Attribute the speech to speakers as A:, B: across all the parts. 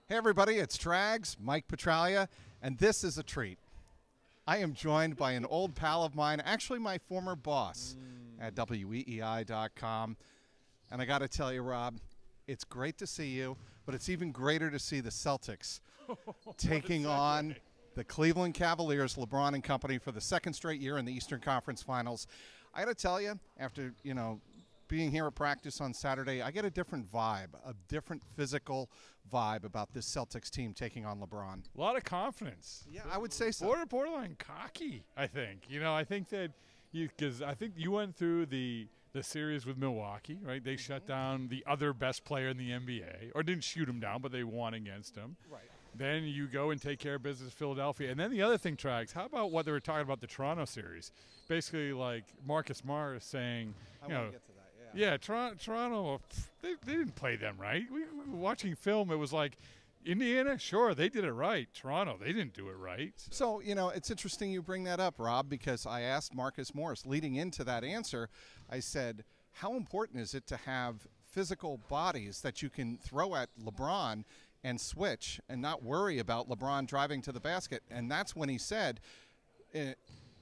A: Hey everybody, it's Trags, Mike Petralia, and this is a treat. I am joined by an old pal of mine, actually my former boss at weei.com. And I got to tell you, Rob, it's great to see you, but it's even greater to see the Celtics taking on the Cleveland Cavaliers, LeBron and company, for the second straight year in the Eastern Conference Finals. I got to tell you, after, being here at practice on Saturday, I get a different vibe, a different physical vibe about this Celtics team taking on LeBron.
B: A lot of confidence.
A: Yeah, I would say so.
B: Borderline cocky, I think. I think that because I think you went through the series with Milwaukee, right? They shut down the other best player in the NBA, or didn't shoot him down, but they won against him.
A: Right.
B: Then you go and take care of business in Philadelphia. And then the other thing, Trags, how about what they were talking about the Toronto series? Basically, like Marcus Morris saying,
A: I want to get to that.
B: Yeah, Toronto, they didn't play them right. We were watching film, it was like, Indiana, sure, they did it right. Toronto, they didn't do it right.
A: So, it's interesting you bring that up, Rob, because I asked Marcus Morris, leading into that answer, I said, how important is it to have physical bodies that you can throw at LeBron and switch and not worry about LeBron driving to the basket? And that's when he said,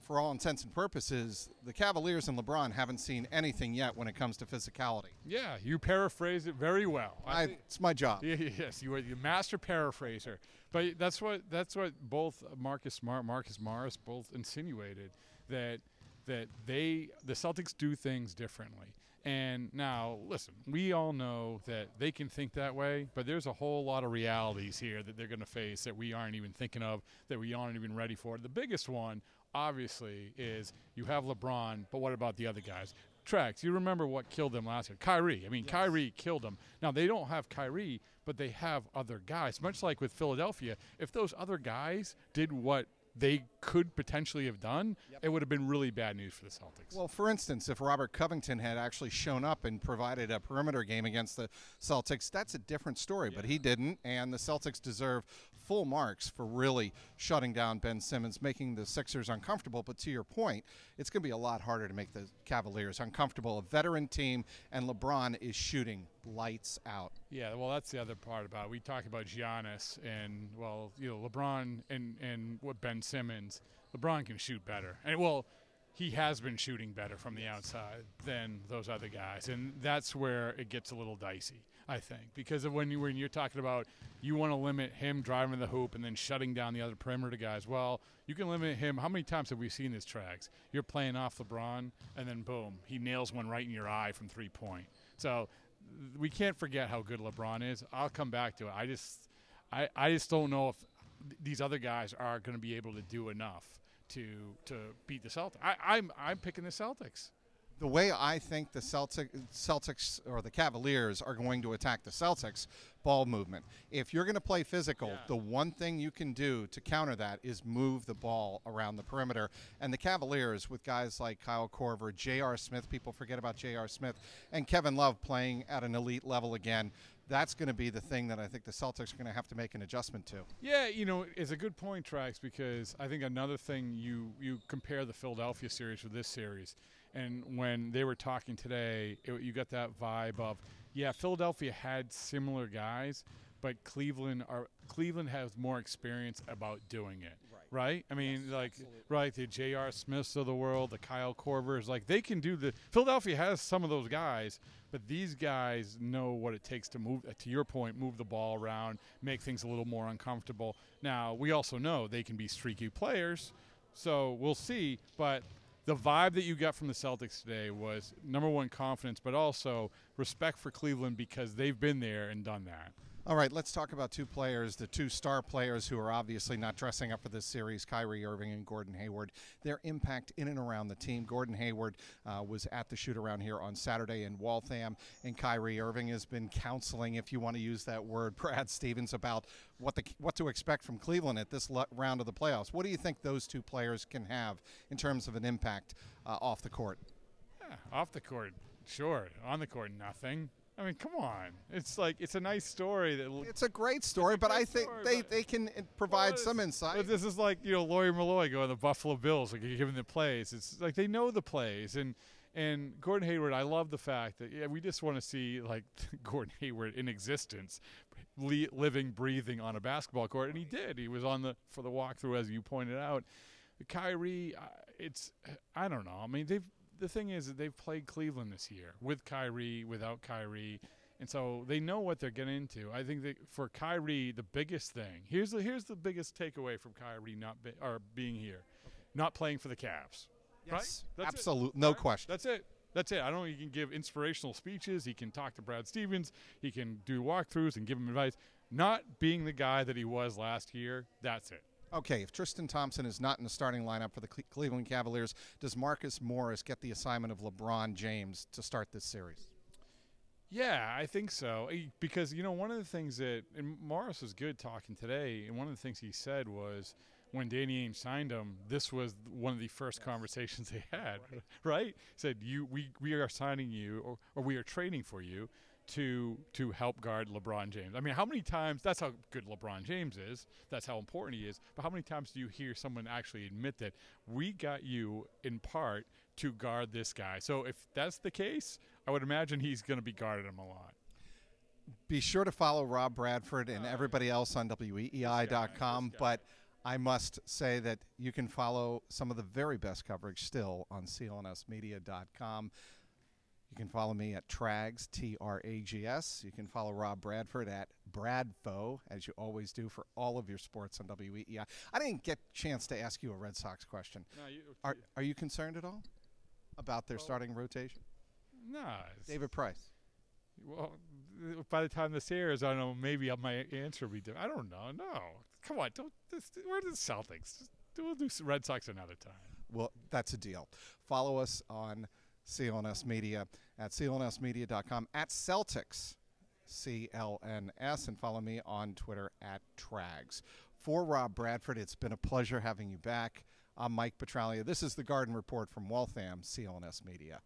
A: for all intents and purposes, the Cavaliers and LeBron haven't seen anything yet when it comes to physicality.
B: Yeah, you paraphrase it very well.
A: It's my job.
B: Yes, you are the master paraphraser. But that's what both Marcus Morris both insinuated, that the Celtics do things differently. And now, listen, we all know that they can think that way, but there's a whole lot of realities here that they're going to face that we aren't even thinking of, that we aren't even ready for. The biggest one, obviously, is you have LeBron, but what about the other guys? Trags, you remember what killed them last year? Kyrie. Yes. Kyrie killed them. Now, they don't have Kyrie, but they have other guys. Much like with Philadelphia, if those other guys did what they could potentially have done, it would have been really bad news for the Celtics.
A: Well, for instance, if Robert Covington had actually shown up and provided a perimeter game against the Celtics, that's a different story, but he didn't, and the Celtics deserve full marks for really shutting down Ben Simmons, making the Sixers uncomfortable. But to your point, it's going to be a lot harder to make the Cavaliers uncomfortable. A veteran team, and LeBron is shooting lights out.
B: Yeah, well, that's the other part about it. We talk about Giannis and, LeBron and what Ben Simmons. LeBron can shoot better. And, he has been shooting better from the outside than those other guys. And that's where it gets a little dicey, I think. Because when you're talking about you want to limit him driving the hoop and then shutting down the other perimeter guys, well, you can limit him. How many times have we seen this, Trags? You're playing off LeBron, and then boom, he nails one right in your eye from three-point. So we can't forget how good LeBron is. I'll come back to it. I just don't know if these other guys are going to be able to do enough to beat the Celtics. I'm picking the Celtics.
A: The way I think the Celtics or the Cavaliers are going to attack the Celtics, ball movement. If you're going to play physical, the one thing you can do to counter that is move the ball around the perimeter. And the Cavaliers, with guys like Kyle Korver, J.R. Smith, people forget about J.R. Smith, and Kevin Love playing at an elite level again, that's going to be the thing that I think the Celtics are going to have to make an adjustment to.
B: Yeah, it's a good point, Trax, because I think another thing, you compare the Philadelphia series with this series, and when they were talking today, you got that vibe of, Philadelphia had similar guys, but Cleveland has more experience about doing it, right? I mean, the J.R. Smiths of the world, the Kyle Korvers, they can do the – Philadelphia has some of those guys, but these guys know what it takes to move, to your point, move the ball around, make things a little more uncomfortable. Now, we also know they can be streaky players, so we'll see. But the vibe that you got from the Celtics today was, number one, confidence, but also respect for Cleveland because they've been there and done that.
A: All right, let's talk about two players, the two star players who are obviously not dressing up for this series, Kyrie Irving and Gordon Hayward. Their impact in and around the team. Gordon Hayward was at the shoot-around here on Saturday in Waltham, and Kyrie Irving has been counseling, if you want to use that word, Brad Stevens, about what to expect from Cleveland at this round of the playoffs. What do you think those two players can have in terms of an impact off the court?
B: Yeah, off the court, sure. On the court, nothing. I mean, come on. It's a nice story.
A: It's a great story, but I think they can provide some insight.
B: But this is like, Lawyer Malloy going to the Buffalo Bills, giving the plays. It's like they know the plays. And Gordon Hayward, I love the fact that, we just want to see, Gordon Hayward in existence. living, breathing on a basketball court, and he did. He was for the walkthrough, as you pointed out. Kyrie, I don't know. I mean, the thing is that they've played Cleveland this year with Kyrie, without Kyrie, and so they know what they're getting into. I think that for Kyrie, the biggest thing here's the biggest takeaway from Kyrie being here, not playing for the Cavs.
A: Yes,
B: right?
A: absolutely, no question.
B: That's it. That's it. I don't know. He can give inspirational speeches. He can talk to Brad Stevens. He can do walkthroughs and give him advice. Not being the guy that he was last year. That's it.
A: Okay, if Tristan Thompson is not in the starting lineup for the Cleveland Cavaliers, does Marcus Morris get the assignment of LeBron James to start this series?
B: Yeah, I think so. Because, one of the things that – and Morris was good talking today, and one of the things he said was when Danny Ainge signed him, this was one of the first conversations they had, right? He said, we are signing you or we are trading for you to help guard LeBron James. I mean, how many times – that's how good LeBron James is. That's how important he is. But how many times do you hear someone actually admit that we got you in part to guard this guy? So if that's the case, I would imagine he's going to be guarding him a lot.
A: Be sure to follow Rob Bradford and everybody else on WEEI.com. But I must say that you can follow some of the very best coverage still on CLNSmedia.com. You can follow me at Trags, Trags. You can follow Rob Bradford at Bradfo, as you always do for all of your sports on WEEI. I didn't get a chance to ask you a Red Sox question.
B: No,
A: Are you concerned at all about their starting rotation?
B: No.
A: David Price.
B: Well, by the time this airs, I don't know, maybe my answer will be different. I don't know. No. Come on. We're the Celtics. We'll do Red Sox another time.
A: Well, that's a deal. Follow us on CLNS Media at CLNSmedia.com, at Celtics, CLNS, and follow me on Twitter at Trags. For Rob Bradford, it's been a pleasure having you back. I'm Mike Petralia. This is the Garden Report from Waltham, CLNS Media.